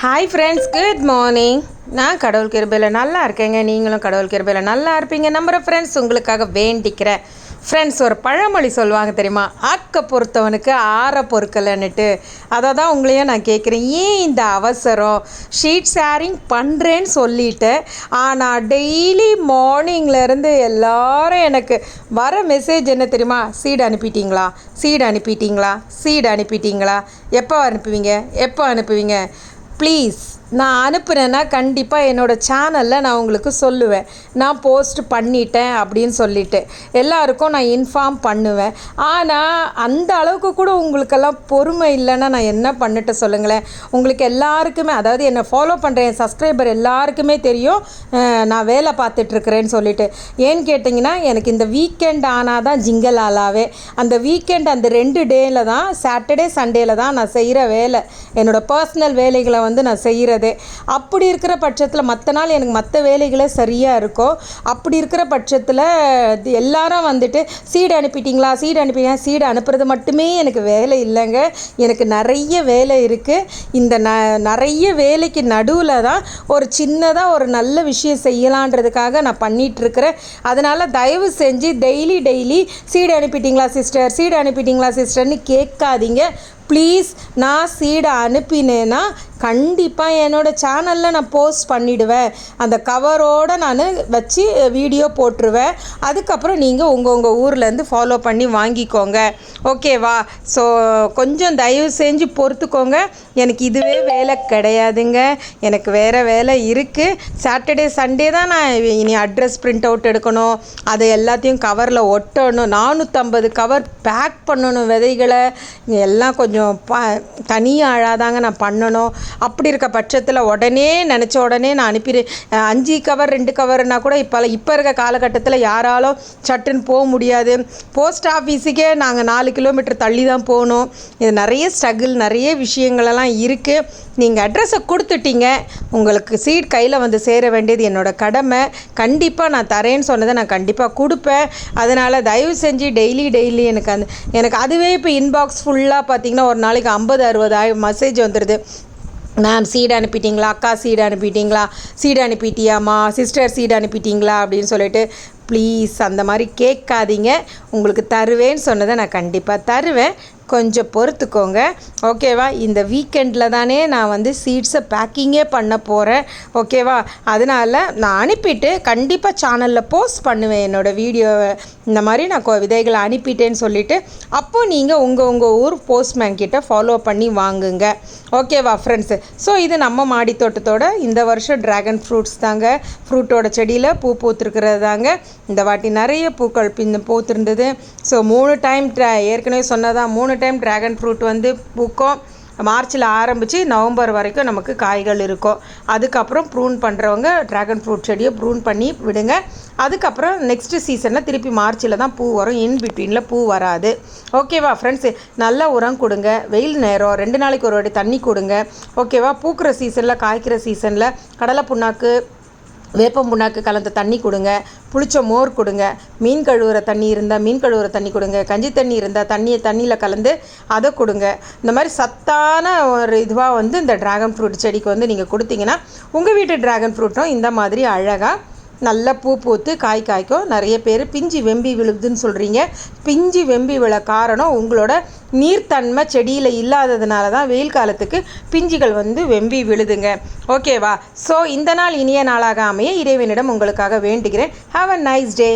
Hi friends, good morning. நான் கடவுள் கிருபையில் நல்லா இருக்கேங்க. நீங்களும் கடவுள் கிருபையில் நல்லா இருப்பீங்க நம்புகிற ஃப்ரெண்ட்ஸ். உங்களுக்காக வேண்டிக்கிறேன். ஃப்ரெண்ட்ஸ், ஒரு பழமொழி சொல்லுவாங்க தெரியுமா? ஆக்க பொறுத்தவனுக்கு ஆற பொறுக்கலைன்னுட்டு. அதை தான் உங்களையும் நான் கேட்குறேன், ஏன் இந்த அவசரம்? ஷீட் ஷேரிங் பண்ணுறேன்னு சொல்லிவிட்டு, ஆனால் டெய்லி மார்னிங்லேருந்து எல்லாரும் எனக்கு வர மெசேஜ் என்ன தெரியுமா? சீடு அனுப்பிட்டீங்களா, சீடு அனுப்பிட்டீங்களா, சீடு அனுப்பிட்டீங்களா, எப்போ அனுப்புவீங்க, எப்போ அனுப்புவீங்க? ப்ளீஸ், நான் அனுப்புனேன்னா கண்டிப்பாக என்னோடய சேனலில் நான் உங்களுக்கு சொல்லுவேன், நான் போஸ்ட் பண்ணிட்டேன் அப்படின்னு சொல்லிவிட்டு எல்லாருக்கும் நான் இன்ஃபார்ம் பண்ணுவேன். ஆனால் அந்த அளவுக்கு கூட உங்களுக்கெல்லாம் பொறுமை இல்லைன்னா நான் என்ன பண்ணிட்டு சொல்லுங்களேன். உங்களுக்கு எல்லாருக்குமே, அதாவது என்னை ஃபாலோ பண்ணுற என் சப்ஸ்கிரைபர் எல்லாருக்குமே தெரியும் நான் வேலை பார்த்துட்ருக்குறேன்னு சொல்லிட்டு. ஏன்னு கேட்டிங்கன்னா, எனக்கு இந்த வீக்கெண்ட் ஆனால் தான் ஜிங்கல் ஆலாவே. அந்த வீக்கெண்ட் அந்த 2 டேயில் தான், சாட்டர்டே சண்டேயில் தான் நான் செய்கிற வேலை, என்னோடய பர்சனல் வேலைகளை நான் செய்கிறது. அப்படி இருக்கிற பட்சத்தில் மற்ற நாள் எனக்கு மற்ற வேலைகளே சரியாக இருக்கும். அப்படி இருக்கிற பட்சத்தில் எல்லாரும் சீடு அனுப்பிட்டீங்களா, சீடு அனுப்பிங்க. சீடு அனுப்புறது மட்டுமே எனக்கு வேலை இல்லைங்க, எனக்கு நிறைய வேலை இருக்குது. இந்த நிறைய வேலைக்கு நடுவில் தான் ஒரு சின்னதாக ஒரு நல்ல விஷயம் செய்யலான்றதுக்காக நான் பண்ணிகிட்ருக்கிறேன். அதனால் தயவு செஞ்சு டெய்லி சீடு அனுப்பிட்டீங்களா சிஸ்டர், சீடு அனுப்பிட்டீங்களா சிஸ்டர்னு கேட்காதீங்க ப்ளீஸ். நான் சீடை அனுப்பினேன்னா கண்டிப்பாக என்னோடய சேனலில் நான் போஸ்ட் பண்ணிவிடுவேன். அந்த கவரோடு நான் வச்சு வீடியோ போட்டுருவேன். அதுக்கப்புறம் நீங்கள் உங்கள் ஊர்லேருந்து ஃபாலோ பண்ணி வாங்கிக்கோங்க, ஓகேவா? ஸோ கொஞ்சம் தயவு செஞ்சு பொறுத்துக்கோங்க. எனக்கு இதுவே வேலை கிடையாதுங்க, எனக்கு வேறு வேலை இருக்குது. சாட்டர்டே சண்டே தான் நான் இனி அட்ரஸ் பிரிண்ட் அவுட் எடுக்கணும், அதை எல்லாத்தையும் கவரில் ஒட்டணும், 450 கவர் பேக் பண்ணணும், விதைகளை எல்லாம் கொஞ்சம் தனியாக அழாதாங்க நான் பண்ணணும். அப்படி இருக்க பட்சத்தில் உடனே நினச்ச உடனே நான் அனுப்பிடு. 5 கவர் 2 கவர்னா கூட இப்போ இருக்க காலகட்டத்தில் யாராலும் சட்டுன்னு போக முடியாது. போஸ்ட் ஆஃபீஸுக்கே நாங்கள் 4 கிலோமீட்டர் தள்ளி தான் போகணும். இது நிறைய ஸ்ட்ரகிள், நிறைய விஷயங்களெல்லாம் இருக்குது. நீங்கள் அட்ரஸை கொடுத்துட்டீங்க, உங்களுக்கு சீட் கையில் சேர வேண்டியது என்னோடய கடமை. கண்டிப்பாக நான் தரேன்னு சொன்னதை நான் கண்டிப்பாக கொடுப்பேன். அதனால் தயவு செஞ்சு டெய்லி எனக்கு அதுவே இப்போ இன்பாக்ஸ் ஃபுல்லாக பார்த்திங்கன்னா ஒரு நாளைக்கு 50-60 மெசேஜ் வந்துடுது. மேம் சீடு அனுப்பிட்டீங்களா, அக்கா சீடு அனுப்பிட்டீங்களா, சீடு அனுப்பிட்டியாம்மா, சிஸ்டர் சீடு அனுப்பிட்டீங்களா அப்படின்னு சொல்லிட்டு. ப்ளீஸ் அந்த மாதிரி கேட்காதீங்க. உங்களுக்கு தருவேன்னு சொன்னதை நான் கண்டிப்பாக தருவேன், கொஞ்சம் பொறுத்துக்கோங்க, ஓகேவா? இந்த வீக்கெண்டில் தானே நான் சீட்ஸை பேக்கிங்கே பண்ண போகிறேன், ஓகேவா? அதனால் நான் அனுப்பிட்டு கண்டிப்பாக சேனலில் போஸ்ட் பண்ணுவேன் என்னோடய வீடியோவை. இந்த மாதிரி நான் விதைகளை அனுப்பிட்டேன்னு சொல்லிவிட்டு அப்போது நீங்கள் உங்கள் ஊர் போஸ்ட்மேன் கிட்ட ஃபாலோ பண்ணி வாங்குங்க, ஓகேவா ஃப்ரெண்ட்ஸு? ஸோ இது நம்ம மாடி தோட்டத்தோட இந்த வருஷம் ட்ராகன் ஃப்ரூட்ஸ் தாங்க. ஃப்ரூட்டோட செடியில் பூ பூத்துருக்கிறது தாங்க. இந்த வாட்டி நிறைய பூக்கள் பூத்துருந்தது. ஸோ 3 டைம் ஏற்கனவே சொன்னதான் 3 டைம் ட்ராகன் ஃப்ரூட் பூக்கும். மார்ச்சில் ஆரம்பித்து நவம்பர் வரைக்கும் நமக்கு காய்கள் இருக்கும். அதுக்கப்புறம் ப்ரூன் பண்ணுறவங்க ட்ராகன் ஃப்ரூட் செடியை ப்ரூன் பண்ணி விடுங்க. அதுக்கப்புறம் நெக்ஸ்ட்டு சீசனில் திருப்பி மார்ச்சில் தான் பூ வரும், இன் பிட்வீனில் பூ வராது, ஓகேவா ஃப்ரெண்ட்ஸு? நல்ல உரம் கொடுங்க, வெயில் நேரம் 2 நாளைக்கு ஒரு வாட்டி தண்ணி கொடுங்க, ஓகேவா? பூக்கிற சீசனில், காய்க்கிற சீசனில் கடலை புண்ணாக்கு, வேப்பம் புண்ணாக்கு கலந்த தண்ணி கொடுங்க, புளிச்ச மோர் கொடுங்க, மீன் கழுவுற தண்ணி இருந்தால் மீன் கழுவுற தண்ணி கொடுங்க, கஞ்சி தண்ணி இருந்தால் தண்ணியில் கலந்து அதை கொடுங்க. இந்த மாதிரி சத்தான ஒரு இதுவாக இந்த ட்ராகன் ஃப்ரூட் செடிக்கு நீங்கள் கொடுத்தீங்கன்னா உங்கள் வீட்டு ட்ராகன் ஃப்ரூட்டும் இந்த மாதிரி அழகாக நல்ல பூ பூத்து காய்க்கும். நிறைய பேர் பிஞ்சு வெம்பி விழுதுன்னு சொல்கிறீங்க. பிஞ்சு வெம்பி விழ காரணம் உங்களோட நீர்த்தன்மை செடியில் இல்லாததுனால தான் வெயில் காலத்துக்கு பிஞ்சுகள் வெம்பி விழுதுங்க, ஓகேவா? ஸோ இந்த நாள் இனிய நாளாக அமைய இறைவனிடம் உங்களுக்காக வேண்டுகிறேன். Have a nice day.